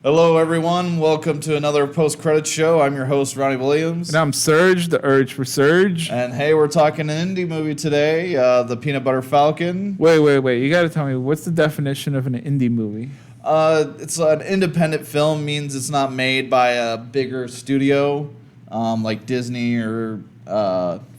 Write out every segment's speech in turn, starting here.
Hello, everyone. Welcome to another post-credit show. I'm your host, Ronnie Williams. And I'm Surge, the urge for Surge. And hey, we're talking an indie movie today, the Peanut Butter Falcon. Wait. You got to tell me, what's the definition of an indie movie? It's an independent film, means it's not made by a bigger studio, like Disney or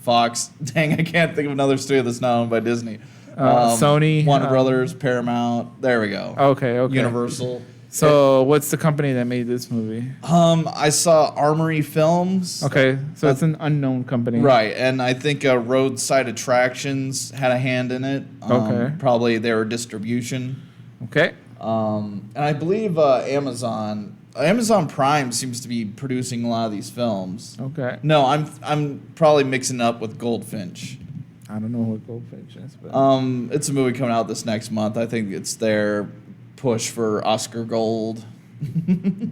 Fox. Dang, I can't think of another studio that's not owned by Disney. Sony. Warner Brothers, Paramount. There we go. Okay. Universal. So what's the company that made this movie? I saw Armory Films. Okay, so it's an unknown company. Right, and I think Roadside Attractions had a hand in it. Okay. Probably their distribution. Okay. And I believe Amazon Prime seems to be producing a lot of these films. Okay. No, I'm probably mixing it up with Goldfinch. I don't know what Goldfinch is, but It's a movie coming out this next month. I think it's their push for Oscar Gold.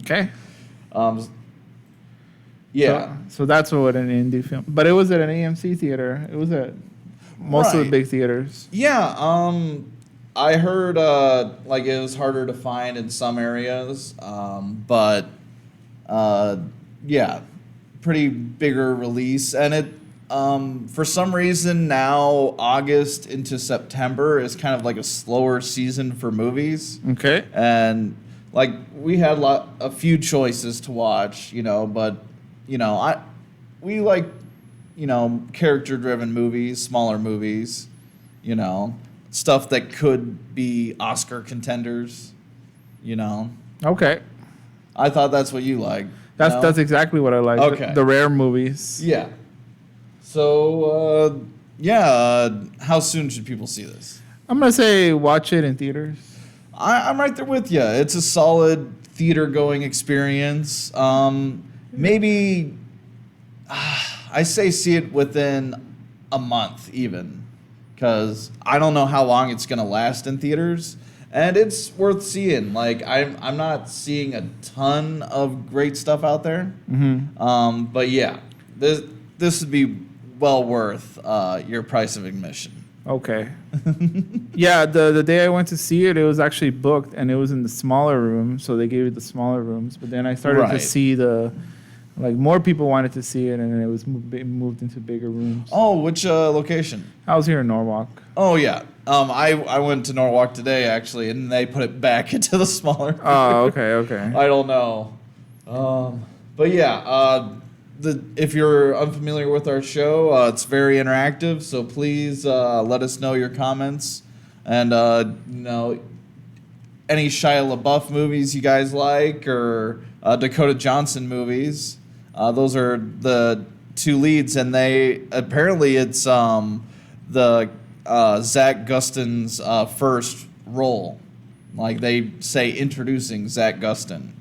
okay. Yeah. So that's what an indie film. But it was at an AMC theater. It was at most of the big theaters. Yeah. I heard like it was harder to find in some areas, but yeah, pretty bigger release, and it for some reason now August into September is kind of like a slower season for movies. Okay. And like we had a few choices to watch, but we like character-driven movies, smaller movies, stuff that could be Oscar contenders, Okay. I thought that's what you like. That's exactly what I like. Okay. The rare movies. Yeah. So, how soon should people see this? I'm gonna say watch it in theaters. I'm right there with you. It's a solid theater-going experience. Maybe I say see it within a month even, because I don't know how long it's going to last in theaters, and it's worth seeing. Like I'm not seeing a ton of great stuff out there, but yeah, this would be well worth your price of admission. Okay. Yeah, the day I went to see it, it was actually booked, and it was in the smaller room, so they gave you the smaller rooms. But then I started to see more people wanted to see it, and then it was moved into bigger rooms. Oh, which location? I was here in Norwalk. Oh, yeah. I went to Norwalk today, actually, and they put it back into the smaller room. Oh, okay. I don't know. But yeah, if you're unfamiliar with our show, it's very interactive, so please let us know your comments. And, any Shia LaBeouf movies you guys like, or Dakota Johnson movies. Those are the two leads, and apparently it's the Zack Gustin's first role. Like they say, introducing Zack Gustin.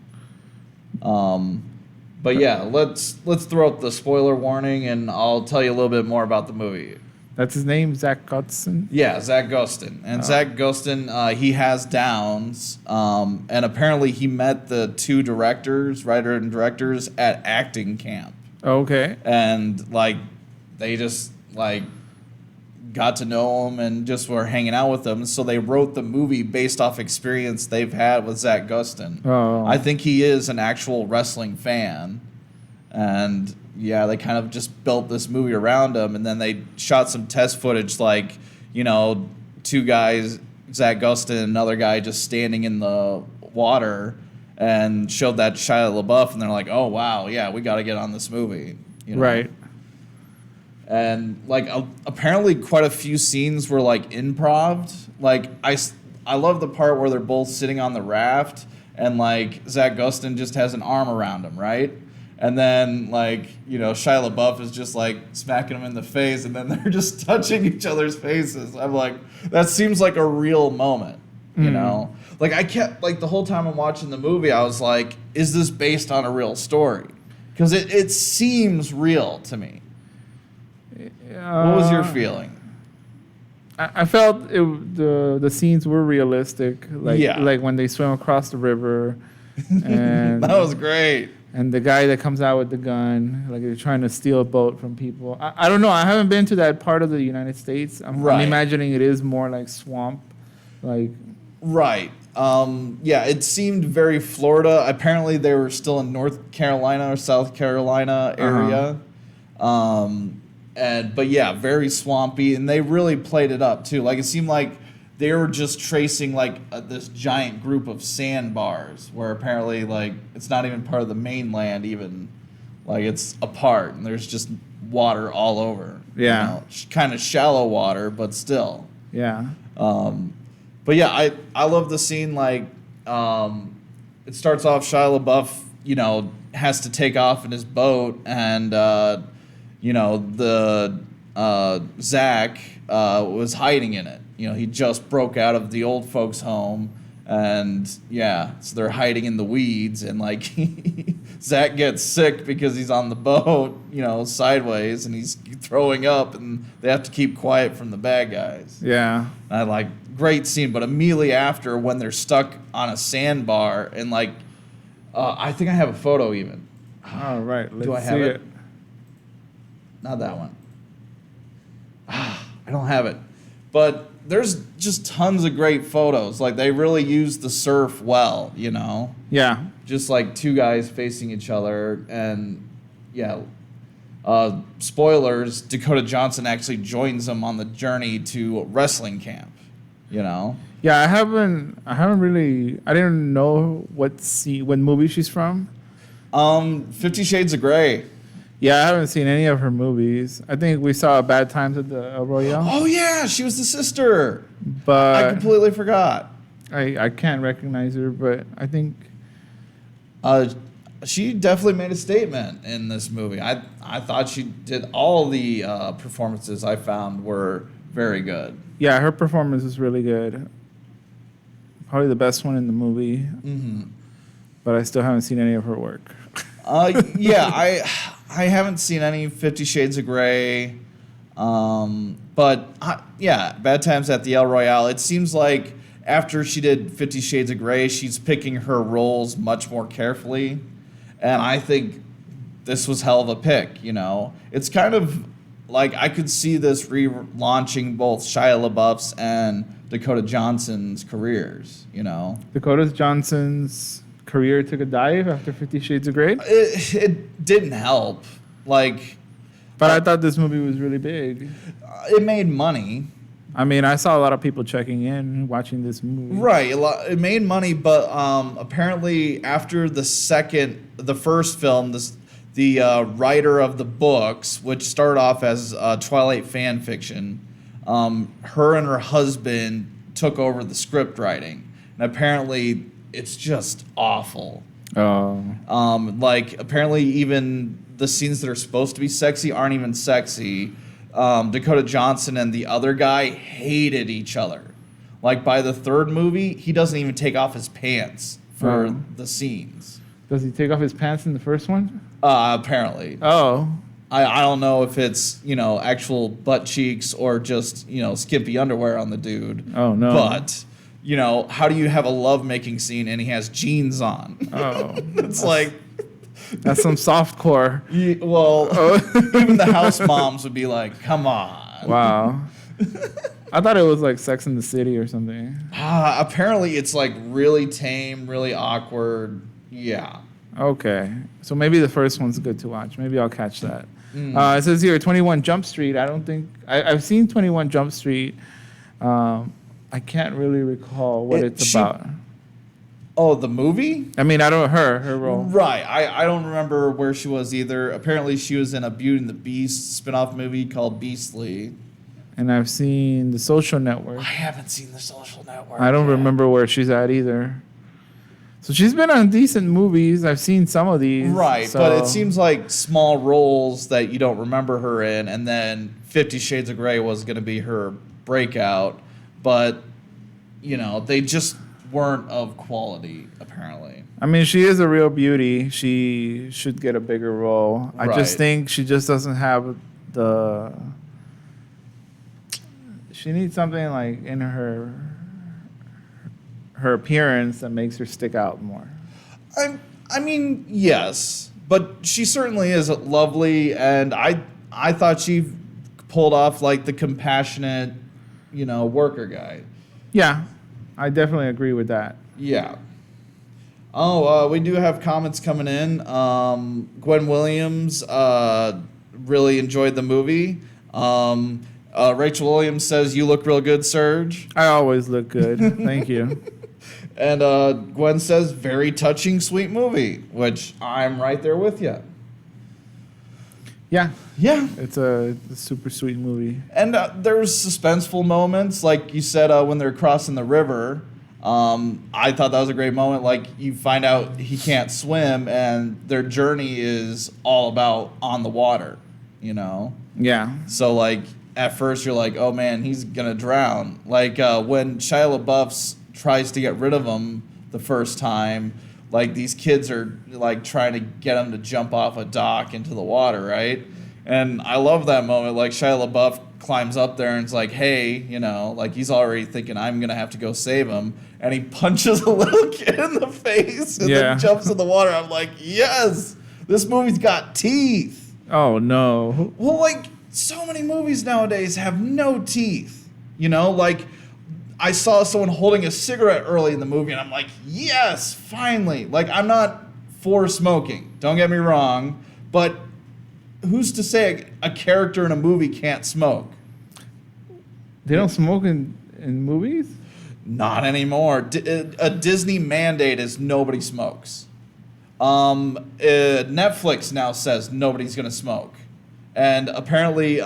But yeah, let's throw out the spoiler warning, and I'll tell you a little bit more about the movie. That's his name, Zack Gottsagen? Yeah, Zack Gustin. And Zack Gustin, he has Downs, and apparently he met the two writer and directors, at acting camp. Okay. And, they just, got to know him and just were hanging out with him. So they wrote the movie based off experience they've had with Zack Gustin. Oh. I think he is an actual wrestling fan. And yeah, they kind of just built this movie around him, and then they shot some test footage, two guys, Zack Gustin and another guy, just standing in the water, and showed that to Shia LaBeouf, and they're like, oh wow, yeah, we got to get on this movie, Right. And apparently quite a few scenes were improv. I love the part where they're both sitting on the raft, and Zack Gustin just has an arm around him, right? And then, Shia LaBeouf is just, smacking him in the face, and then they're just touching each other's faces. I'm like, that seems like a real moment, you know? I kept, the whole time I'm watching the movie, I was like, is this based on a real story? Because it seems real to me. What was your feeling? I felt the scenes were realistic, like when they swim across the river, and that was great. And the guy that comes out with the gun, they're trying to steal a boat from people. I don't know. I haven't been to that part of the United States. I'm imagining it is more like swamp, Right. Yeah, it seemed very Florida. Apparently, they were still in North Carolina or South Carolina area. But yeah, very swampy, and they really played it up too. Like it seemed like they were just tracing like this giant group of sandbars, where apparently like it's not even part of the mainland, even like it's apart, and there's just water all over. Yeah, kind of shallow water, but still. Yeah. But yeah, I love the scene. Like it starts off Shia LaBeouf, has to take off in his boat, and Zack was hiding in it. He just broke out of the old folks' home, and so they're hiding in the weeds, and like Zack gets sick because he's on the boat, sideways, and he's throwing up, and they have to keep quiet from the bad guys. Yeah. And great scene, but immediately after, when they're stuck on a sandbar, and I think I have a photo even. All right, let's Do I have see it? Not that one. I don't have it. But there's just tons of great photos. Like, they really use the surf well, Yeah. Just like two guys facing each other. And, spoilers, Dakota Johnson actually joins them on the journey to wrestling camp, Yeah, I haven't really, I didn't know what movie she's from. 50 Shades of Grey. Yeah, I haven't seen any of her movies. I think we saw Bad Times at the El Royale. Oh, yeah, she was the sister. But I completely forgot. I can't recognize her, but I think... she definitely made a statement in this movie. I thought she did all the performances I found were very good. Yeah, her performance is really good. Probably the best one in the movie. Mm-hmm. But I still haven't seen any of her work. I haven't seen any 50 Shades of Grey. Bad Times at the El Royale. It seems like after she did 50 Shades of Grey, she's picking her roles much more carefully. And I think this was hell of a pick, It's kind of like I could see this relaunching both Shia LaBeouf's and Dakota Johnson's careers, Dakota Johnson's career took a dive after 50 Shades of Grey? It didn't help. But I thought this movie was really big. It made money. I mean, I saw a lot of people checking in, watching this movie. Right. It made money, but apparently after the first film, the writer of the books, which started off as Twilight fan fiction, her and her husband took over the script writing. And apparently it's just awful. Oh. Apparently even the scenes that are supposed to be sexy aren't even sexy. Dakota Johnson and the other guy hated each other. By the third movie, he doesn't even take off his pants for the scenes. Does he take off his pants in the first one? Apparently. Oh. I don't know if it's, actual butt cheeks or just, skimpy underwear on the dude. Oh, no. But, how do you have a lovemaking scene and he has jeans on? Oh. It's that's some softcore. Even the house moms would be like, come on. Wow. I thought it was like Sex in the City or something. Apparently it's really tame, really awkward. Yeah. Okay. So maybe the first one's good to watch. Maybe I'll catch that. It says here 21 Jump Street. I don't think... I've seen 21 Jump Street. I can't really recall what it's about. Oh, the movie? I mean, I don't her role. Right. I don't remember where she was either. Apparently she was in a Beauty and the Beast spin-off movie called Beastly. And I've seen The Social Network. I haven't seen The Social Network. I don't remember where she's at either. So she's been on decent movies. I've seen some of these. Right, but it seems like small roles that you don't remember her in, and then 50 Shades of Grey was going to be her breakout. But, they just weren't of quality, apparently. I mean, she is a real beauty. She should get a bigger role. Right. I just think she just doesn't have the... She needs something in her appearance that makes her stick out more. I mean, yes, but she certainly is lovely, and I thought she pulled off the compassionate, worker guy. Yeah. I definitely agree with that. Yeah. Oh, we do have comments coming in. Gwen Williams really enjoyed the movie. Rachel Williams says, "You look real good, Serge." I always look good. Thank you. And Gwen says, "Very touching, sweet movie," which I'm right there with you. Yeah. Yeah. It's a super sweet movie. And there's suspenseful moments, like you said, when they're crossing the river. I thought that was a great moment. Like, you find out he can't swim, and their journey is all about on the water, you know? Yeah. So, like, at first you're like, oh, man, he's going to drown. Like, when Shia LaBeouf tries to get rid of him the first time, like, these kids are, like, trying to get him to jump off a dock into the water, right? And I love that moment. Like, Shia LaBeouf climbs up there and it's like, hey, you know, like, he's already thinking, I'm going to have to go save him. And he punches a little kid in the face and then jumps in the water. I'm like, yes, this movie's got teeth. Oh, no. Well, like, so many movies nowadays have no teeth. You know, like, I saw someone holding a cigarette early in the movie, and I'm like, yes, finally. Like, I'm not for smoking. Don't get me wrong. But who's to say a character in a movie can't smoke? They don't smoke in movies? Not anymore. A Disney mandate is nobody smokes. Netflix now says nobody's going to smoke. And apparently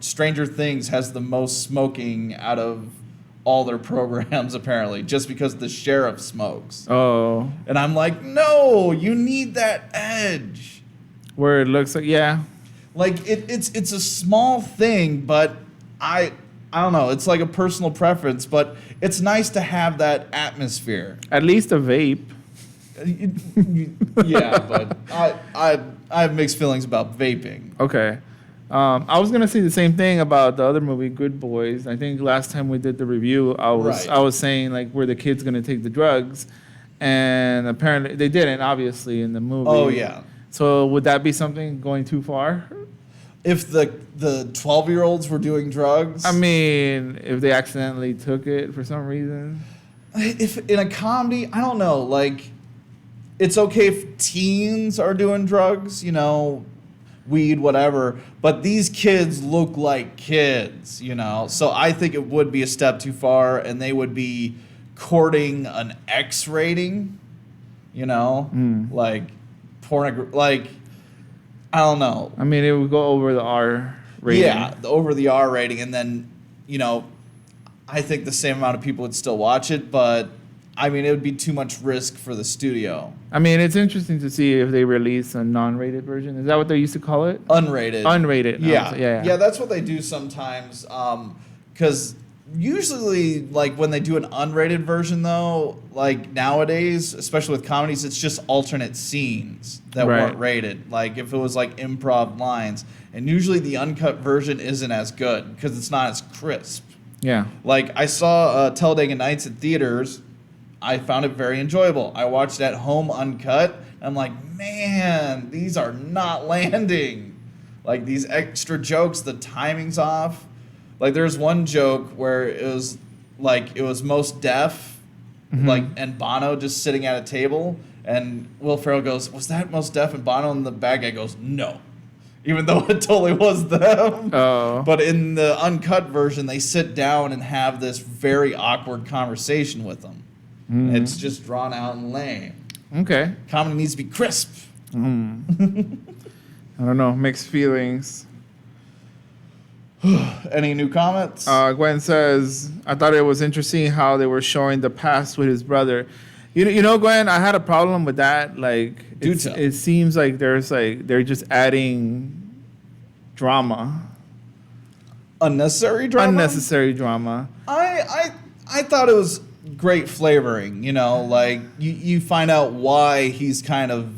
Stranger Things has the most smoking out of all their programs, apparently, just because the sheriff smokes. Oh. And I'm like, no, you need that edge. Where it looks like, yeah. Like, it's a small thing, but I don't know. It's like a personal preference, but it's nice to have that atmosphere. At least a vape. Yeah, but I have mixed feelings about vaping. Okay. I was gonna say the same thing about the other movie, Good Boys. I think last time we did the review, I was saying, like, were the kids gonna take the drugs, and apparently they didn't. Obviously, in the movie. Oh yeah. So would that be something going too far? If the 12-year-olds were doing drugs? I mean, if they accidentally took it for some reason. If in a comedy, I don't know. Like, it's okay if teens are doing drugs, you know, weed, whatever. But these kids look like kids, you know. So I think it would be a step too far, and they would be courting an X rating, you know, like like, I don't know. I mean, it would go over the R rating. Yeah, over the R rating, and then, you know, I think the same amount of people would still watch it, but I mean, it would be too much risk for the studio. I mean, it's interesting to see if they release a non-rated version. Is that what they used to call it? Unrated. Unrated. Yeah. Yeah, that's what they do sometimes. Because usually, like, when they do an unrated version, though, like, nowadays, especially with comedies, it's just alternate scenes that weren't rated. Like, if it was, like, improv lines. And usually the uncut version isn't as good because it's not as crisp. Yeah. Like, I saw Talladega Nights at theaters. I found it very enjoyable. I watched it at home uncut. I'm like, man, these are not landing. Like, these extra jokes, the timing's off. Like, there's one joke where it was Most Def, like, and Bono just sitting at a table, and Will Ferrell goes, was that Most Def and Bono? And the bad guy goes, no. Even though it totally was them. Oh. But in the uncut version, they sit down and have this very awkward conversation with them. It's just drawn out and lame. Okay. Comedy needs to be crisp. I don't know. Mixed feelings. Any new comments? Gwen says, I thought it was interesting how they were showing the past with his brother. You know, Gwen, I had a problem with that. Like, it seems like they're just adding drama. Unnecessary drama? Unnecessary drama. I thought it was great flavoring, you know, like you find out why he's kind of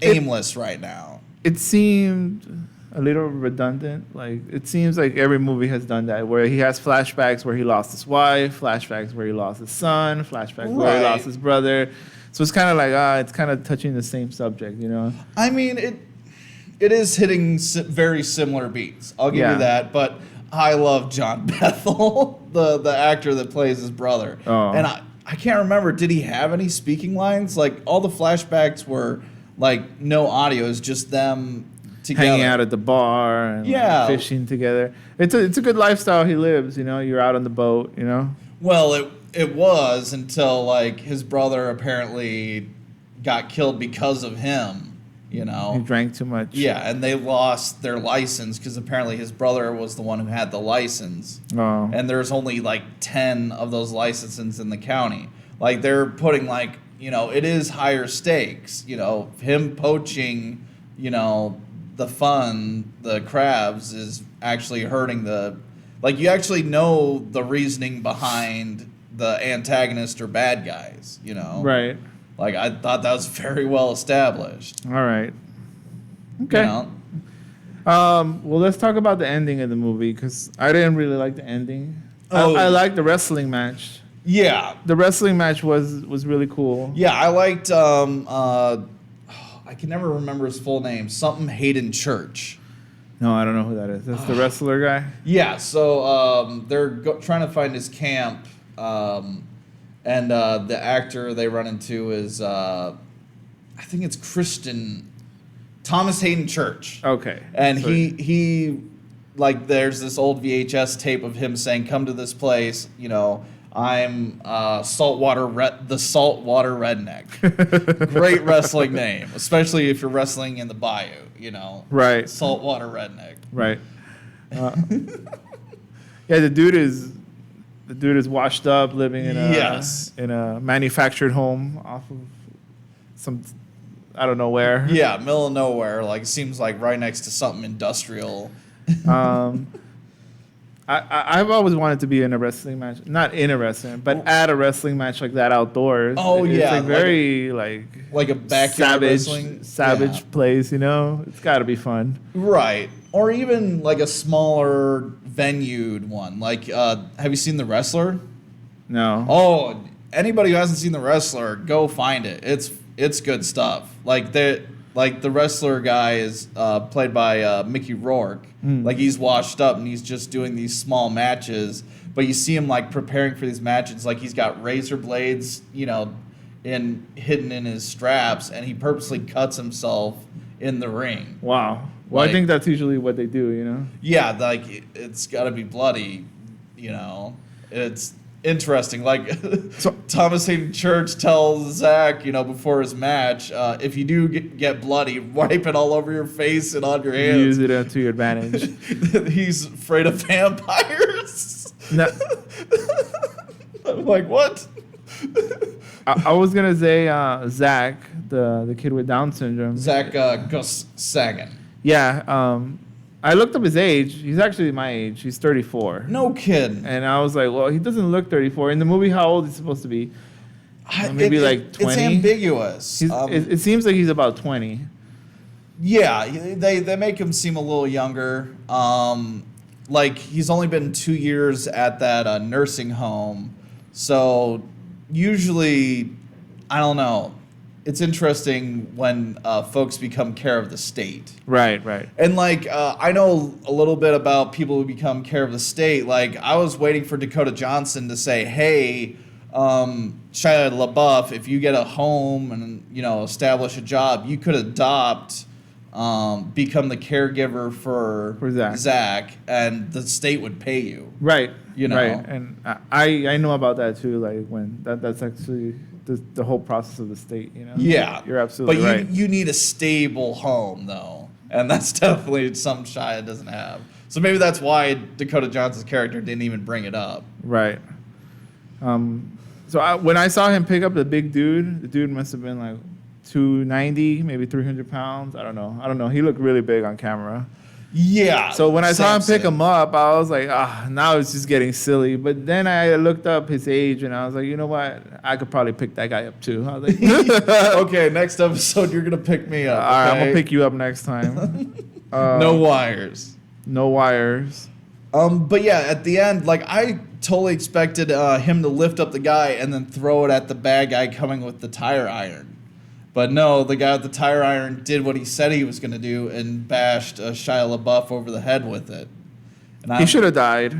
aimless right now. It seemed a little redundant. Like, it seems like every movie has done that, where he has flashbacks where he lost his wife, flashbacks where he lost his son, flashbacks where he lost his brother. So it's kind of like, it's kind of touching the same subject, you know? I mean, it is hitting very similar beats. I'll give you that, but I love John Bethel, the actor that plays his brother. Oh. And I can't remember, did he have any speaking lines? Like, all the flashbacks were, like, no audio. It's just them together. Hanging out at the bar and like, fishing together. It's a good lifestyle he lives, you know? You're out on the boat, you know? Well, it was until, like, his brother apparently got killed because of him. You know, he drank too much. Yeah, and they lost their license because apparently his brother was the one who had the license. Oh. And there's only like 10 of those licenses in the county. Like, they're putting, like, you know, it is higher stakes. You know, him poaching, you know, the crabs is actually hurting like, you actually know the reasoning behind the antagonist or bad guys, you know? Right. Like, I thought that was very well established. All right. Okay. You know? Well, let's talk about the ending of the movie because I didn't really like the ending. Oh. I liked the wrestling match. Yeah. The wrestling match was really cool. Yeah, I liked, I can never remember his full name. Something Hayden Church. No, I don't know who that is. That's the wrestler guy? Yeah, so they're trying to find his camp. And the actor they run into is, I think it's Thomas Hayden Church. Okay. And he, like, there's this old VHS tape of him saying, "Come to this place, you know, I'm the Saltwater Redneck." Great wrestling name, especially if you're wrestling in the bayou, you know. Right. Saltwater Redneck. Right. Yeah, the dude is washed up, living in a manufactured home off of some, I don't know where. Yeah, middle of nowhere. Like, seems like right next to something industrial. I've always wanted to be in a wrestling match, not in a wrestling, but at a wrestling match like that outdoors. Oh, it's yeah, like very like a backyard savage place, you know. It's got to be fun, right? Or even like a smaller venued one. Like, have you seen The Wrestler? No. Oh, anybody who hasn't seen The Wrestler, go find it. It's good stuff. Like, the wrestler guy is played by Mickey Rourke. Like, he's washed up and he's just doing these small matches. But you see him, like, preparing for these matches. Like, he's got razor blades, you know, hidden in his straps, and he purposely cuts himself in the ring. Wow. Well, I think that's usually what they do, you know? Yeah, like, it's got to be bloody, you know? It's interesting. Like, so, Thomas Hayden Church tells Zach, you know, before his match, if you do get bloody, wipe it all over your face and on your hands. Use it to your advantage. He's afraid of vampires. No. I'm like, what? I was going to say Zach, the kid with Down syndrome. Zack Gottsagen. Yeah, I looked up his age. He's actually my age. He's 34. No kidding. And I was like, well, he doesn't look 34. In the movie, how old is he supposed to be? Maybe like 20? It's ambiguous. It seems like he's about 20. Yeah, they make him seem a little younger. Like, he's only been 2 years at that nursing home. So usually, I don't know. It's interesting when folks become care of the state. Right. And, like, I know a little bit about people who become care of the state. Like, I was waiting for Dakota Johnson to say, hey, Shia LaBeouf, if you get a home and, you know, establish a job, you could adopt, become the caregiver for Zach, and the state would pay you. Right. You know? Right. And I know about that, too, like, when that's actually the whole process of the state, you know? Yeah. You're absolutely right. But you need a stable home, though. And that's definitely something Shia doesn't have. So maybe that's why Dakota Johnson's character didn't even bring it up. Right. So when I saw him pick up the big dude, the dude must have been like 290, maybe 300 pounds. I don't know. He looked really big on camera. Yeah. So when I saw him pick him up, I was like, now it's just getting silly. But then I looked up his age, and I was like, you know what? I could probably pick that guy up, too. I was like, okay, next episode, you're going to pick me up. All right, I'm going to pick you up next time. No wires. No wires. But yeah, at the end, like, I totally expected him to lift up the guy and then throw it at the bad guy coming with the tire iron. But no, the guy with the tire iron did what he said he was going to do and bashed Shia LaBeouf over the head with it. And He should have died.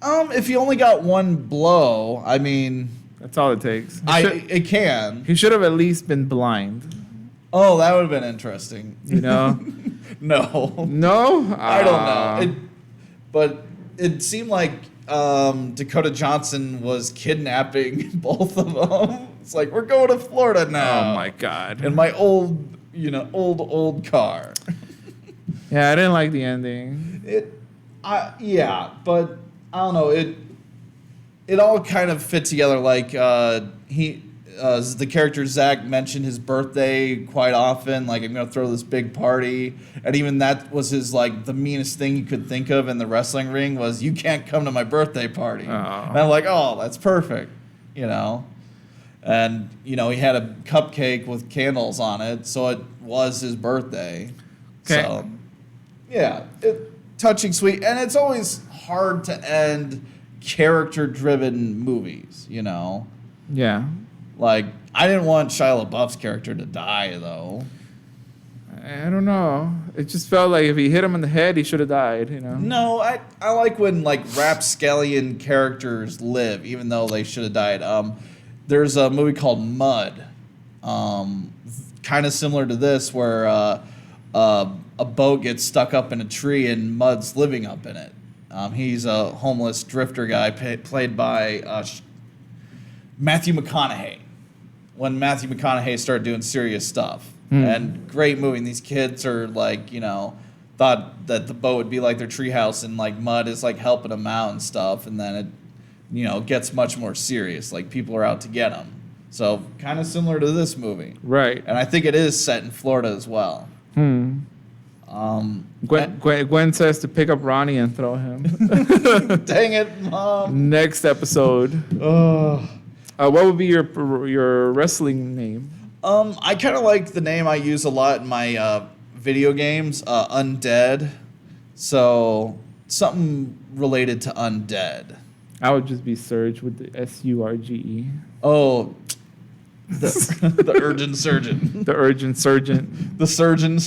If he only got one blow, I mean, That's all it takes. it can. He should have at least been blind. Oh, that would have been interesting. You know? No. No? I don't know. But it seemed like Dakota Johnson was kidnapping both of them. It's like, we're going to Florida now. Oh my God. In my old car. Yeah, I didn't like the ending. Yeah, but I don't know. It all kind of fit together. Like the character Zack mentioned his birthday quite often. Like, I'm gonna throw this big party, and even that was his like the meanest thing you could think of in the wrestling ring was, you can't come to my birthday party. And I'm like, oh, that's perfect, you know. And he had a cupcake with candles on it, so it was his birthday. Okay. So yeah, touching, sweet, and it's always hard to end character-driven movies, Yeah. Like, I didn't want Shia LaBeouf's character to die, though. I don't know. It just felt like if he hit him in the head, he should have died, No, I like when, like, rapscallion characters live, even though they should have died. There's a movie called Mud, kind of similar to this, where a boat gets stuck up in a tree and Mud's living up in it. He's a homeless drifter guy played by Matthew McConaughey. When Matthew McConaughey started doing serious stuff. And great movie. And these kids are like, thought that the boat would be like their treehouse, and like Mud is like helping them out and stuff. And then it, gets much more serious. Like, people are out to get them. So kind of similar to this movie. Right. And I think it is set in Florida as well. Gwen says to pick up Ronnie and throw him. Dang it, Mom. Next episode. What would be your wrestling name? I kind of like the name I use a lot in my video games, Undead. So something related to undead. I would just be Surge with the SURGE. Oh, the urgent surgeon. The urgent surgeon. The surgeon.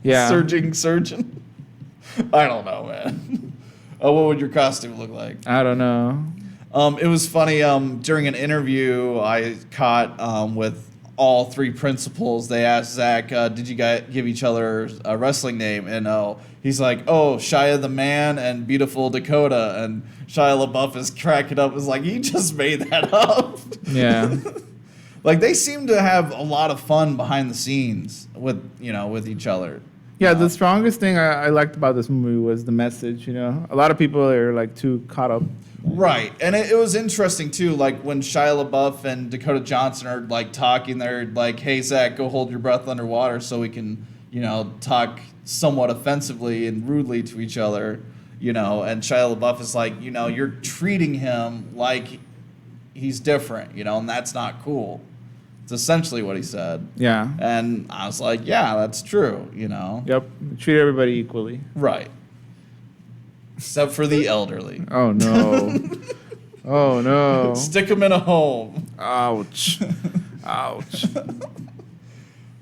Yeah. Surging surgeon. I don't know, man. What would your costume look like? I don't know. It was funny. During an interview I caught with all three principals, they asked Zack, did you guys give each other a wrestling name? And he's like, oh, Shia the Man and Beautiful Dakota. And Shia LaBeouf is cracking up. Is like, he just made that up. Yeah. Like, they seem to have a lot of fun behind the scenes with each other. Yeah, the strongest thing I liked about this movie was the message, A lot of people are, like, too caught up. Right. And it was interesting, too, like, when Shia LaBeouf and Dakota Johnson are, like, talking, they're like, hey, Zack, go hold your breath underwater so we can, talk somewhat offensively and rudely to each other, and Shia LaBeouf is like, you're treating him like he's different, and that's not cool. It's essentially what he said. Yeah. And I was like, yeah, that's true, Yep. Treat everybody equally. Right. Except for the elderly. Oh, no. Oh, no. Stick them in a home. Ouch. Ouch.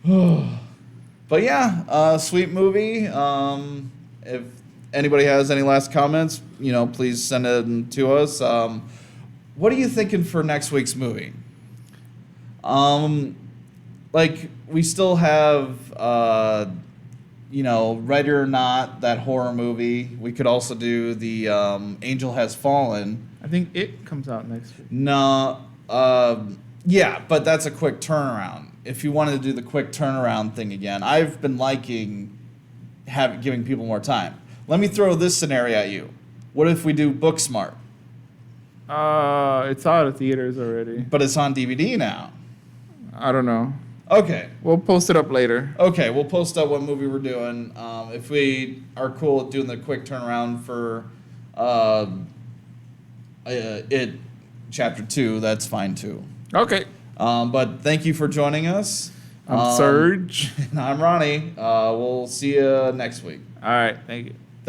But yeah, sweet movie. If anybody has any last comments, please send it to us. What are you thinking for next week's movie? Like, we still have, Ready or Not, that horror movie. We could also do the Angel Has Fallen. I think it comes out next week. No, yeah, but that's a quick turnaround. If you wanted to do the quick turnaround thing again, I've been liking giving people more time. Let me throw this scenario at you. What if we do Booksmart? It's out of theaters already. But it's on DVD now. I don't know. Okay. We'll post it up later. Okay, we'll post up what movie we're doing. If we are cool with doing the quick turnaround for it Chapter 2, that's fine too. Okay. But thank you for joining us. I'm Serge. And I'm Ronnie. We'll see you next week. All right. Thank you.